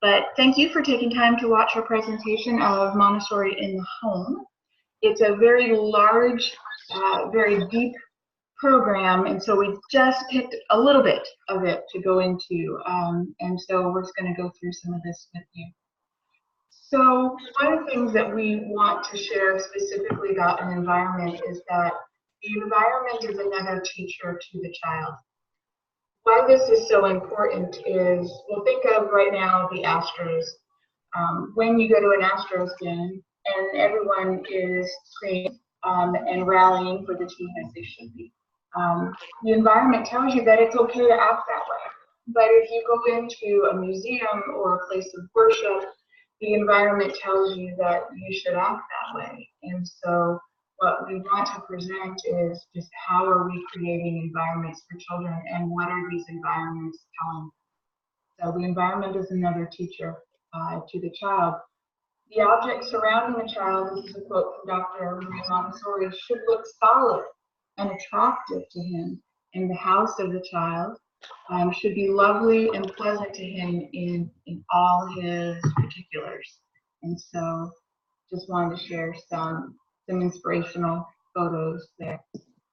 But thank you for taking time to watch our presentation of Montessori in the home. It's a very large, very deep program, and so we just picked a little bit of it to go into, and so we're just going to go through some of this with you. So one of the things that we want to share specifically about an environment is that the environment is another teacher to the child. Why this is so important is, we'll think of right now the Astros. When you go to an Astros game and everyone is screaming and rallying for the team as they should be, the environment tells you that it's okay to act that way. But if you go into a museum or a place of worship, the environment tells you that you should act that way. And so what we want to present is just how are we creating environments for children and what are these environments telling? So the environment is another teacher to the child. The objects surrounding the child, this is a quote from Dr. Montessori, should look solid and attractive to him. And the house of the child should be lovely and pleasant to him in all his particulars. And so just wanted to share some inspirational photos there.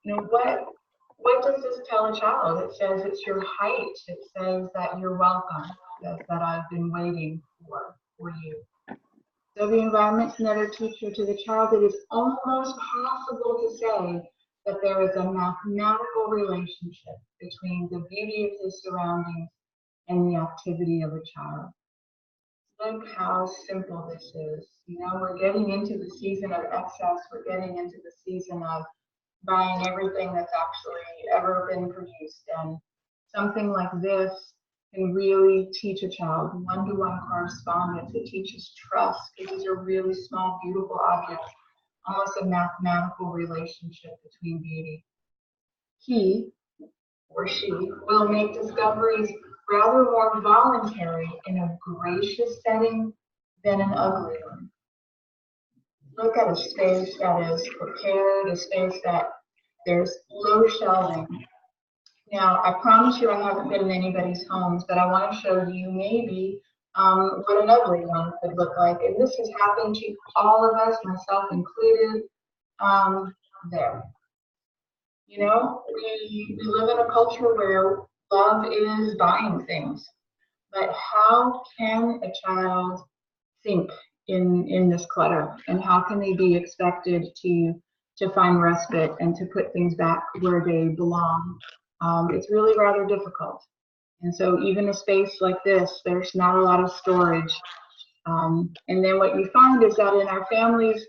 You know, what does this tell a child? It says it's your height. It says that you're welcome, that I've been waiting for you. So the environment's another teacher to the child. It is almost possible to say that there is a mathematical relationship between the beauty of his surroundings and the activity of a child. Look how simple this is. You know, we're getting into the season of excess. We're getting into the season of buying everything that's actually ever been produced. And something like this can really teach a child one-to-one correspondence. It teaches trust because these are really small, beautiful objects, almost a mathematical relationship between beauty. He or she will make discoveries rather more voluntary in a gracious setting than an ugly one. Look at a space that is prepared, a space that there's low shelving. Now, I promise you I haven't been in anybody's homes, but I want to show you maybe what an ugly one could look like. And this has happened to all of us, myself included, there. You know, we live in a culture where love is buying things. But how can a child think in this clutter? And how can they be expected to find respite and to put things back where they belong? It's really rather difficult. And so even a space like this, there's not a lot of storage. And then what you find is that in our families,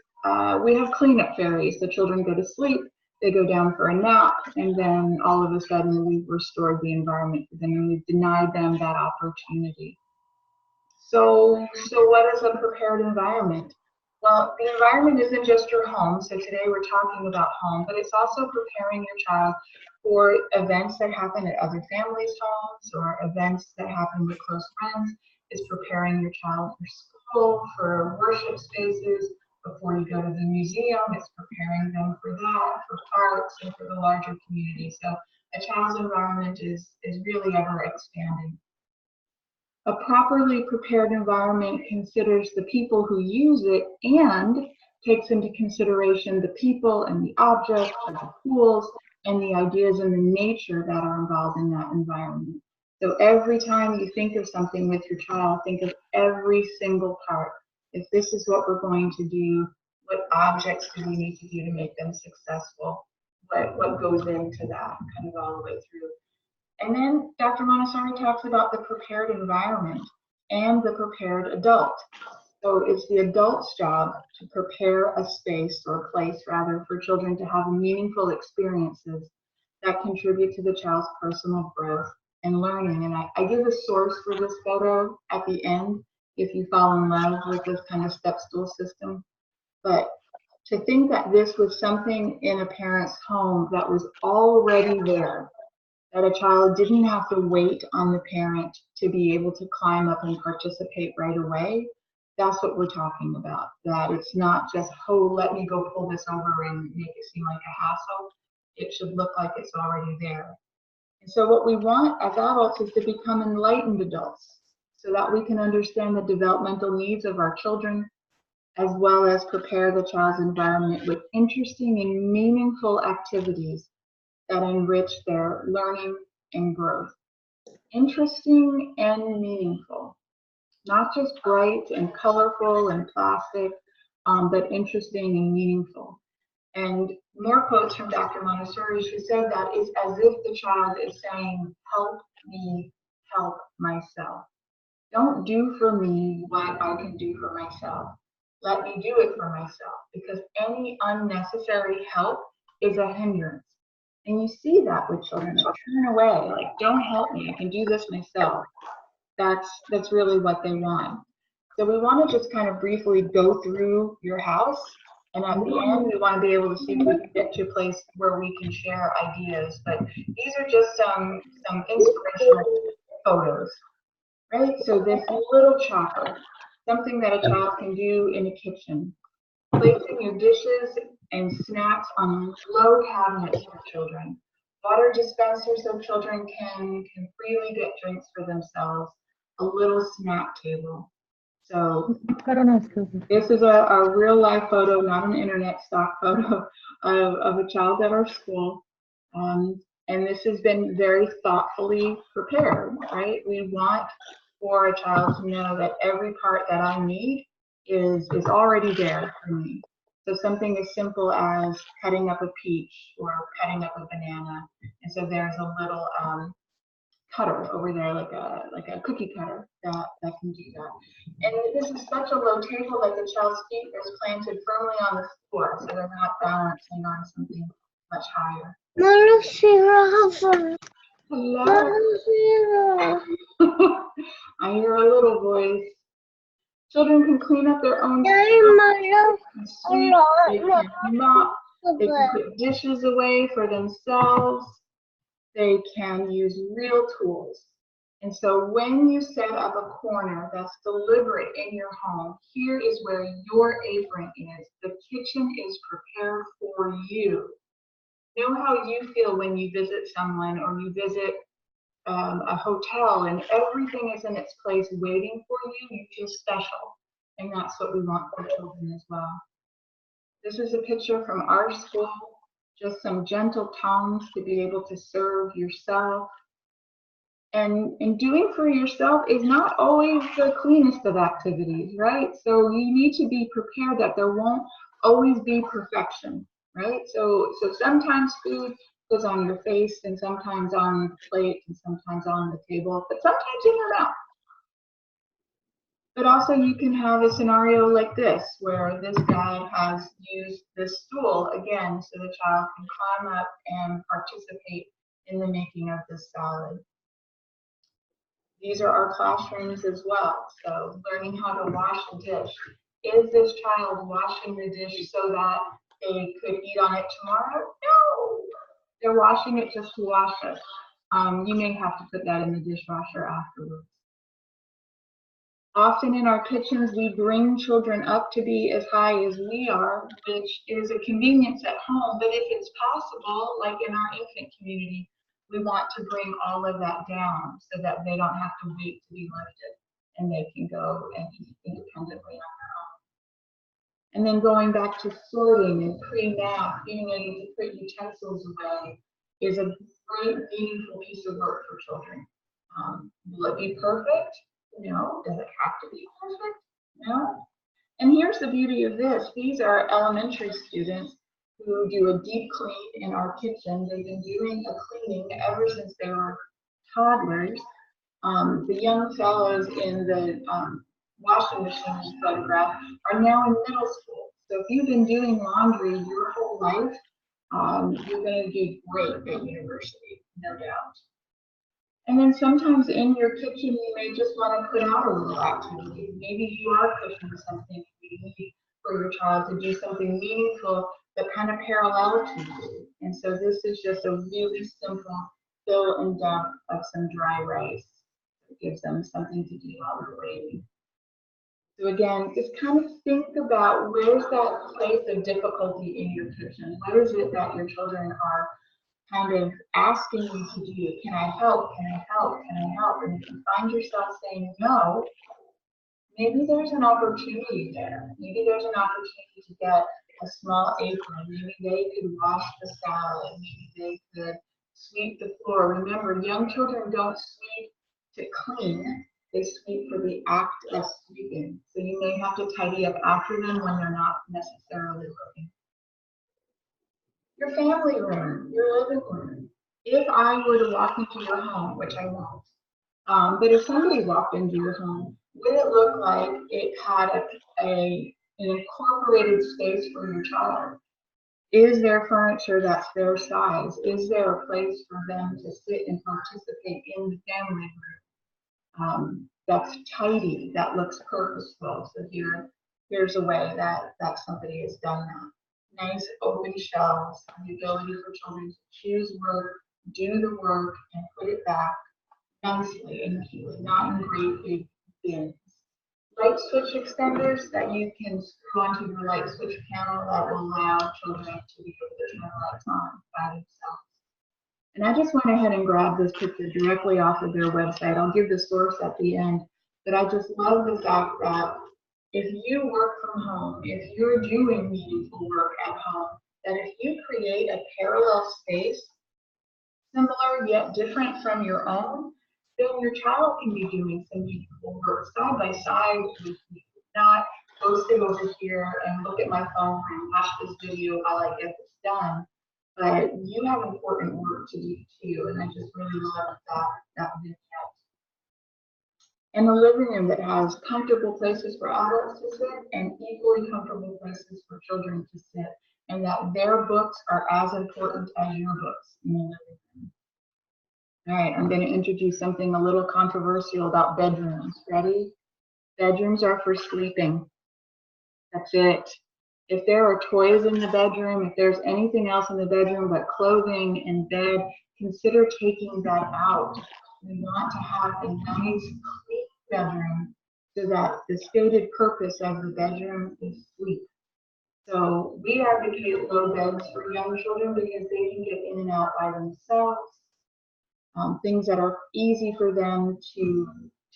we have cleanup fairies. The children go to sleep, they go down for a nap, and then all of a sudden we've restored the environment for them and we've denied them that opportunity. So what is a prepared environment? Well, the environment isn't just your home. So today we're talking about home, but it's also preparing your child for events that happen at other families' homes or events that happen with close friends. It's preparing your child for school, for worship spaces. Before you go to the museum, it's preparing them for that, for parks, and for the larger community. So a child's environment is really ever expanding. A properly prepared environment considers the people who use it and takes into consideration the people and the objects and the tools and the ideas and the nature that are involved in that environment. So every time you think of something with your child, think of every single part. If this is what we're going to do, what objects do we need to do to make them successful? What goes into that, kind of all the way through. And then Dr. Montessori talks about the prepared environment and the prepared adult. So it's the adult's job to prepare a space or a place rather for children to have meaningful experiences that contribute to the child's personal growth and learning. And I give a source for this photo at the end if you fall in love with this kind of step stool system. But to think that this was something in a parent's home that was already there, that a child didn't have to wait on the parent to be able to climb up and participate right away, that's what we're talking about. That it's not just, oh, let me go pull this over and make it seem like a hassle. It should look like it's already there. And so what we want as adults is to become enlightened adults. so that we can understand the developmental needs of our children, as well as prepare the child's environment with interesting and meaningful activities that enrich their learning and growth. Interesting and meaningful, not just bright and colorful and plastic, but interesting and meaningful. And more quotes from Dr. Montessori. She said that it's as if the child is saying, help me help myself. Don't do for me what I can do for myself. Let me do it for myself, because any unnecessary help is a hindrance. And you see that with children, they turn away, like, don't help me, I can do this myself. That's really what they want. So we want to just kind of briefly go through your house, and at the end we want to be able to see if we can get to a place where we can share ideas. But these are just some inspirational photos, right? So this little chopper, something that a child can do in a kitchen. Placing your dishes and snacks on low cabinets for children. Water dispensers so children can freely get drinks for themselves. A little snack table. So this is a real life photo, not an internet stock photo of a child at our school. And this has been very thoughtfully prepared, right? We want for a child to know that every part that I need is already there for me. So something as simple as cutting up a peach or cutting up a banana. And so there's a little cutter over there, like a cookie cutter that can do that. And this is such a low table that the child's feet is planted firmly on the floor, so they're not balancing on something much higher. Hello. I hear a little voice. Children can clean up their own stuff. They can mop. They can put dishes away for themselves. They can use real tools. And so when you set up a corner that's deliberate in your home, here is where your apron is. The kitchen is prepared for you. Know how you feel when you visit someone or you visit a hotel and everything is in its place waiting for you. You feel special. And that's what we want for children as well. This is a picture from our school. Just some gentle tones to be able to serve yourself. And doing for yourself is not always the cleanest of activities, right? So you need to be prepared that there won't always be perfection, right? So sometimes food goes on your face and sometimes on the plate and sometimes on the table, but sometimes in your mouth. But also you can have a scenario like this, where this guy has used this stool again, so the child can climb up and participate in the making of this salad. These are our classrooms as well. So learning how to wash a dish. Is this child washing the dish so that they could eat on it tomorrow? No, they're washing it just to wash it. You may have to put that in the dishwasher afterwards. Often in our kitchens, we bring children up to be as high as we are, which is a convenience at home. But if it's possible, like in our infant community, we want to bring all of that down so that they don't have to wait to be lifted and they can go and eat independently on their own. And then going back to sorting and pre-nap, being able to put utensils away is a great, meaningful piece of work for children. Will it be perfect? No. Does it have to be perfect? No. And here's the beauty of this. These are elementary students who do a deep clean in our kitchen. They've been doing a cleaning ever since they were toddlers. The young fellows in the washing machine photograph are now in middle school. So if you've been doing laundry your whole life, you're going to do great at university, no doubt. And then sometimes in your kitchen, you may just want to put out a little activity. Maybe you are cooking something for your child to do something meaningful that kind of parallel to you. And so this is just a really simple fill and dump of some dry rice. It gives them something to do while they're waiting. So again, just kind of think about where's that place of difficulty in your kitchen. What is it that your children are kind of asking you to do. Can I help? Can I help? Can I help? And if you find yourself saying no, maybe there's an opportunity there. Maybe there's an opportunity to get a small apron. Maybe they could wash the salad. Maybe they could sweep the floor. Remember, young children don't sweep to clean. They sweep for the act of sweeping. So you may have to tidy up after them when they're not necessarily looking. Your family room, your living room. If I were to walk into your home, which I won't, but if somebody walked into your home, would it look like it had an incorporated space for your child? Is there furniture that's their size? Is there a place for them to sit and participate in the family room that's tidy, that looks purposeful? So here's a way that somebody has done that. Nice open shelves, the ability for children to choose work, do the work, and put it back nicely and neatly, not in great big bins. Light switch extenders that you can screw onto your light switch panel that will allow children to be able to turn the lights on by themselves. And I just went ahead and grabbed this picture directly off of their website. I'll give the source at the end, but I just love the fact that if you work from home, if you're doing meaningful work at home, that if you create a parallel space, similar yet different from your own, then your child can be doing some meaningful work side by side with you. Not go sit over here and look at my phone and watch this video while I get this done. But you have important work to do too, and I just really love that vignette. And a living room that has comfortable places for adults to sit and equally comfortable places for children to sit, and that their books are as important as your books in the living room. All right, I'm going to introduce something a little controversial about bedrooms. Ready? Bedrooms are for sleeping. That's it. If there are toys in the bedroom, if there's anything else in the bedroom but clothing and bed, consider taking that out. We want to have a nice, clean bedroom so that the stated purpose of the bedroom is sleep. So we advocate low beds for young children because they can get in and out by themselves. Things that are easy for them to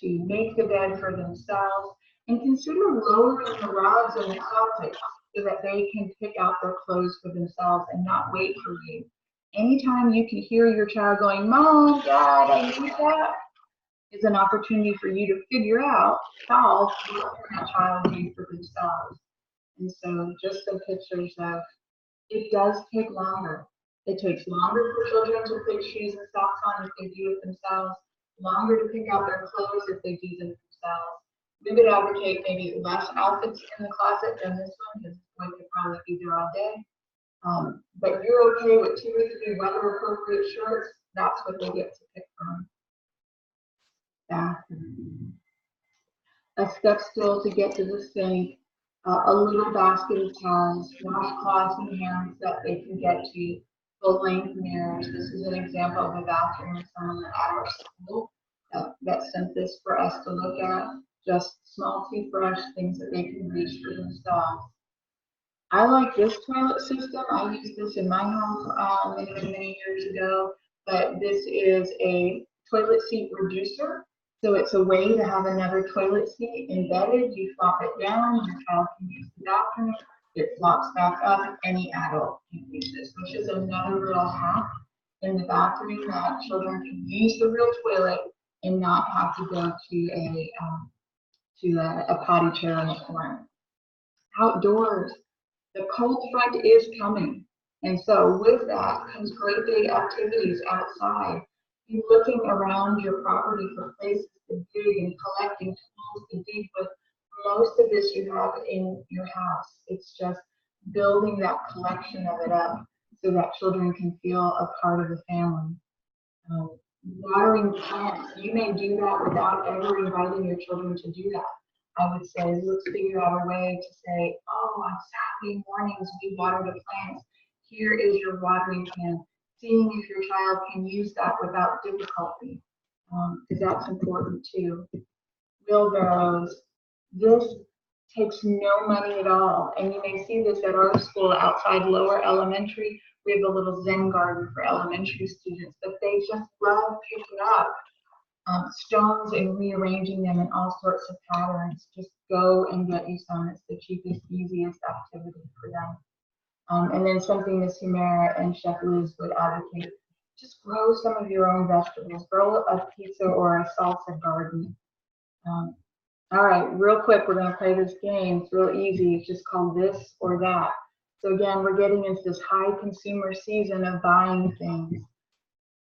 make the bed for themselves, and consider lowering the rods in the closet so that they can pick out their clothes for themselves and not wait for you. Anytime you can hear your child going, Mom, Dad, I need that, is an opportunity for you to figure out, solve what that child needs for themselves. And so just some pictures of, it does take longer. It takes longer for children to put shoes and socks on if they do it themselves, longer to pick out their clothes if they do them themselves. We would advocate maybe less outfits in the closet than this one because it's going to probably be there all day. But you're okay with 2 or 3 weather appropriate shirts, that's what they get to pick from. Bathroom. A step stool to get to the sink, a little basket of towels, washcloths and hands that they can get to, full-length mirrors. This is an example of a bathroom of someone at our school that sent this for us to look at. Just small toothbrush, things that they can reach for themselves. I like this toilet system. I used this in my home many years ago, but this is a toilet seat reducer. So it's a way to have another toilet seat embedded. You flop it down, your child can use the bathroom. It flops back up, any adult can use this, which is another little hack in the bathroom that children can use the real toilet and not have to go to a potty chair in the corner. Outdoors, the cold front is coming. And so with that comes great big activities outside. You're looking around your property for places to dig and collecting tools to dig with. Most of this you have in your house. It's just building that collection of it up so that children can feel a part of the family. Watering plants, you may do that without ever inviting your children to do that. I would say, let's figure out a way to say, oh, on Saturday mornings we water the plants. Here is your watering can. Seeing if your child can use that without difficulty, because that's important too. Wheelbarrows. This takes no money at all, and you may see this at our school outside Lower Elementary. We have a little Zen garden for elementary students, but they just love picking up stones and rearranging them in all sorts of patterns. Just go and get you some. It's the cheapest, easiest activity for them. And then something Miss Humera and Chef Liz would advocate, just grow some of your own vegetables. Grow a pizza or a salsa garden. All right, real quick, we're going to play this game. It's real easy. It's just called this or that. So again, we're getting into this high consumer season of buying things.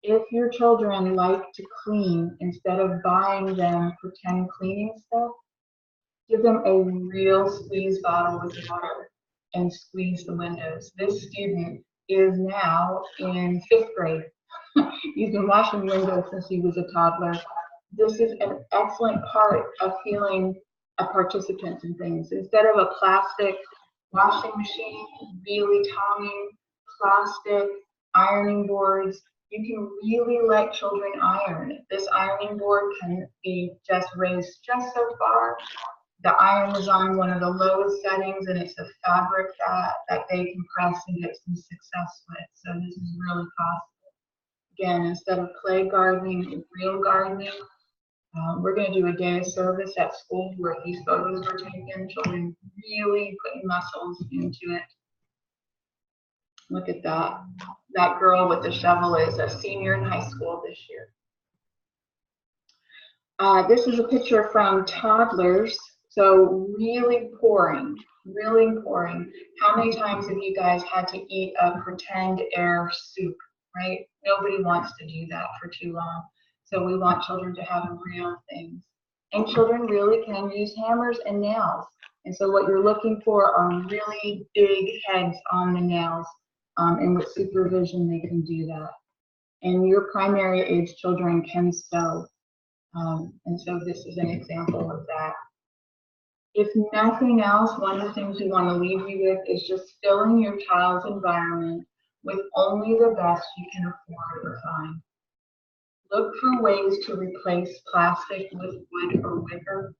If your children like to clean, instead of buying them pretend cleaning stuff, give them a real squeeze bottle with water and squeeze the windows. This student is now in 5th grade. He's been washing windows since he was a toddler. This is an excellent part of feeling a participant in things. Instead of a plastic washing machine, really tonging, plastic ironing boards, you can really let children iron. This ironing board can be just raised just so far. The iron is on one of the lowest settings, and it's a fabric that they can press and get some success with. So this is really possible. Again, instead of play gardening, real gardening. We're going to do a day of service at school where these photos were taken. Children really putting muscles into it. Look at that. That girl with the shovel is a senior in high school this year. This is a picture from toddlers. So really pouring, really pouring. How many times have you guys had to eat a pretend air soup, right? Nobody wants to do that for too long. So we want children to have real things. And children really can use hammers and nails. And so what you're looking for are really big heads on the nails. And with supervision, they can do that. And your primary age children can sew. And so this is an example of that. If nothing else, one of the things we want to leave you with is just filling your child's environment with only the best you can afford or find. Look for ways to replace plastic with wood or wicker,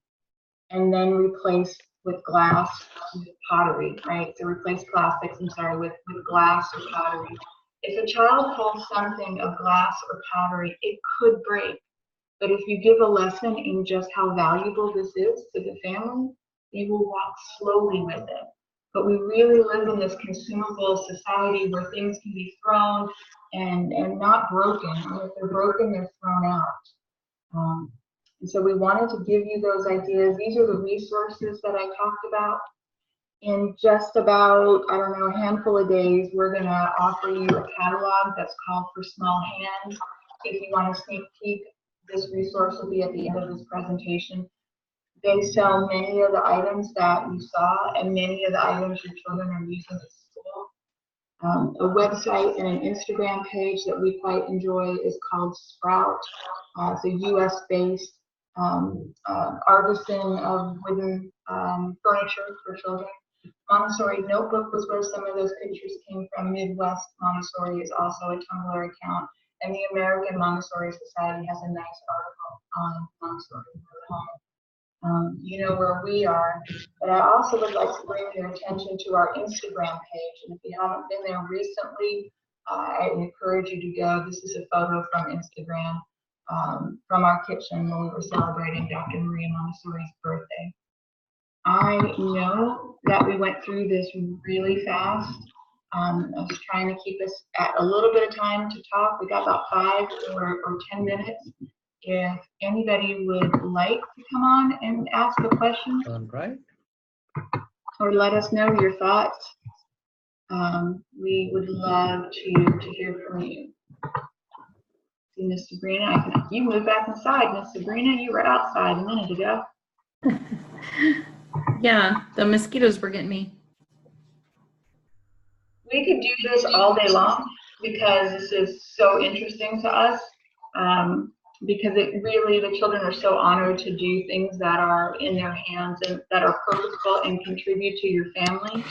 and then replace with glass with pottery, right? So replace plastics, with glass or pottery. If a child holds something of glass or pottery, it could break. But if you give a lesson in just how valuable this is to the family, they will walk slowly with it. But we really live in this consumable society where things can be thrown and not broken. And if they're broken, they're thrown out. And so we wanted to give you those ideas. These are the resources that I talked about. In just about, I don't know, a handful of days, we're going to offer you a catalog that's called For Small Hands. If you want a sneak peek, this resource will be at the end of this presentation. They sell many of the items that you saw and many of the items your children are using at school. A website and an Instagram page that we quite enjoy is called Sprout. It's a US-based artisan of wooden furniture for children. Montessori Notebook was where some of those pictures came from. Midwest Montessori is also a Tumblr account. And the American Montessori Society has a nice article on Montessori for home. You know where we are, but I also would like to bring your attention to our Instagram page. And if you haven't been there recently, I encourage you to go. This is a photo from Instagram from our kitchen when we were celebrating Dr. Maria Montessori's birthday. I know that we went through this really fast. I was trying to keep us at a little bit of time to talk. We got about 5 or 10 minutes. If anybody would like to come on and ask a question, All right. or let us know your thoughts, we would love to hear from you. See, Miss Sabrina, you moved back inside. Miss Sabrina, you were outside a minute ago. Yeah, the mosquitoes were getting me. We could do this all day long because this is so interesting to us. Because it really, the children are so honored to do things that are in their hands and that are purposeful and contribute to your family.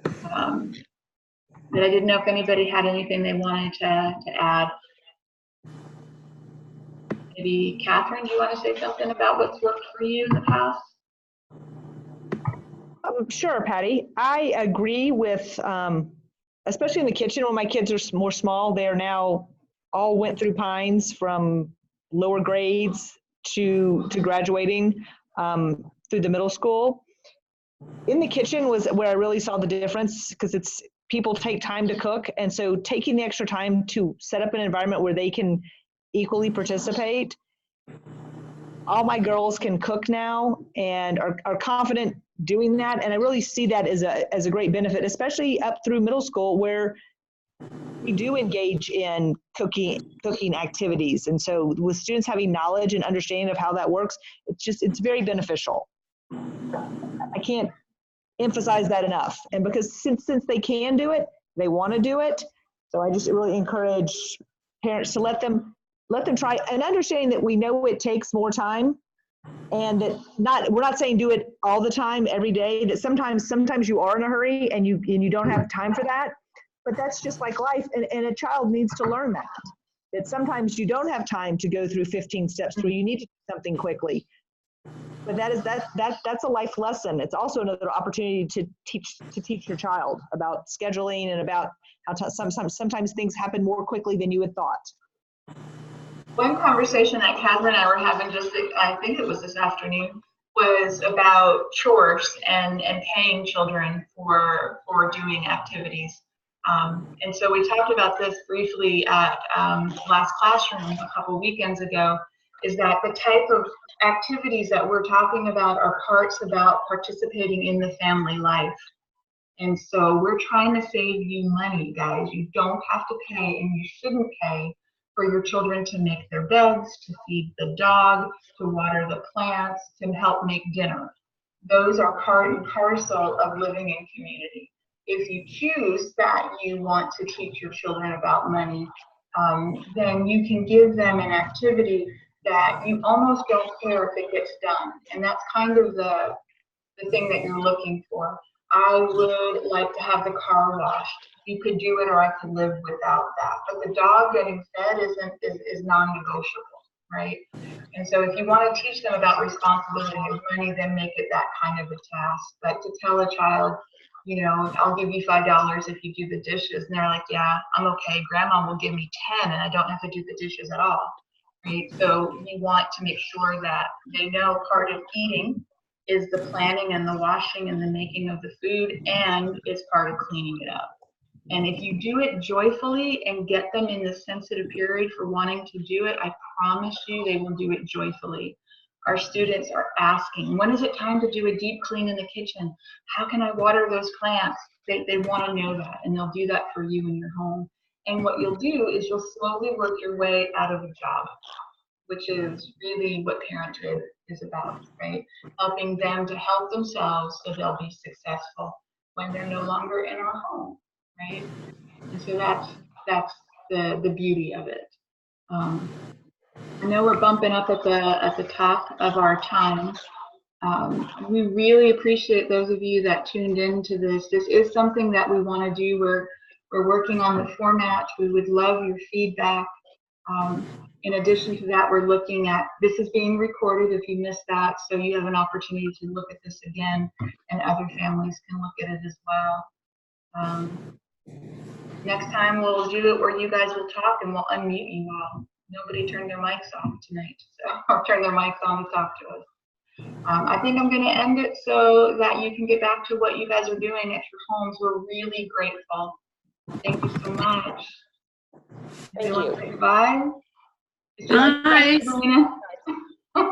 But I didn't know if anybody had anything they wanted to add. Maybe Catherine, do you want to say something about what's worked for you in the past? Sure, Patty. I agree with especially in the kitchen when my kids are more small, they are now all went through Pines from lower grades to graduating through the middle school. In the kitchen was where I really saw the difference, because people take time to cook, and so taking the extra time to set up an environment where they can equally participate. All my girls can cook now and are confident doing that, and I really see that as a great benefit, especially up through middle school, where we do engage in cooking activities. And so with students having knowledge and understanding of how that works, it's very beneficial. I can't emphasize that enough. And because since they can do it, they want to do it. So I just really encourage parents to let them try, and understanding that we know it takes more time, and that we're not saying do it all the time every day, that sometimes you are in a hurry and you don't have time for that. But that's just like life, and a child needs to learn that sometimes you don't have time to go through 15 steps where you need to do something quickly. But that's a life lesson. It's also another opportunity to teach your child about scheduling and about how sometimes things happen more quickly than you had thought. One conversation that Catherine and I were having I think it was this afternoon, was about chores and paying children for doing activities. And so we talked about this briefly at last classroom a couple weekends ago, is that the type of activities that we're talking about are parts about participating in the family life. And so we're trying to save you money, guys. You don't have to pay, and you shouldn't pay for your children to make their beds, to feed the dog, to water the plants, to help make dinner. Those are part and parcel of living in community. If you choose that you want to teach your children about money, then you can give them an activity that you almost don't care if it gets done. And that's kind of the thing that you're looking for. I would like to have the car washed. You could do it, or I could live without that. But the dog getting fed is non-negotiable, right? And so if you want to teach them about responsibility of money, then make it that kind of a task. But to tell a child, I'll give you $5 if you do the dishes, and they're like, yeah, I'm okay. Grandma will give me 10, and I don't have to do the dishes at all, right? So you want to make sure that they know part of eating is the planning and the washing and the making of the food, and it's part of cleaning it up. And if you do it joyfully and get them in the sensitive period for wanting to do it, I promise you they will do it joyfully. Our students are asking, when is it time to do a deep clean in the kitchen? How can I water those plants? They want to know that, and they'll do that for you in your home. And what you'll do is you'll slowly work your way out of a job, which is really what parenthood is about, right? Helping them to help themselves so they'll be successful when they're no longer in our home, right? And so that's the beauty of it. I know we're bumping up at the top of our time. We really appreciate those of you that tuned into this. This is something that we want to do. We're working on the format. We would love your feedback. In addition to that, we're looking at, this is being recorded if you missed that, so you have an opportunity to look at this again, and other families can look at it as well. Next time we'll do it where you guys will talk and we'll unmute you all. Nobody turned their mics off tonight, or turn their mics on to talk to us. I think I'm going to end it so that you can get back to what you guys are doing at your homes. We're really grateful. Thank you so much. Thank you. Want to say goodbye? Nice.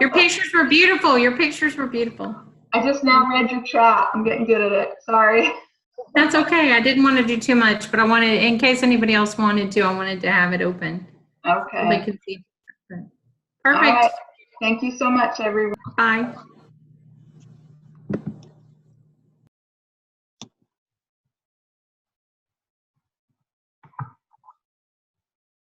Your pictures were beautiful. Your pictures were beautiful. I just now read your chat. I'm getting good at it. Sorry. That's okay. I didn't want to do too much, but I wanted, in case anybody else wanted to, I wanted to have it open. Okay. So they could see. Perfect. All right. Thank you so much, everyone. Bye.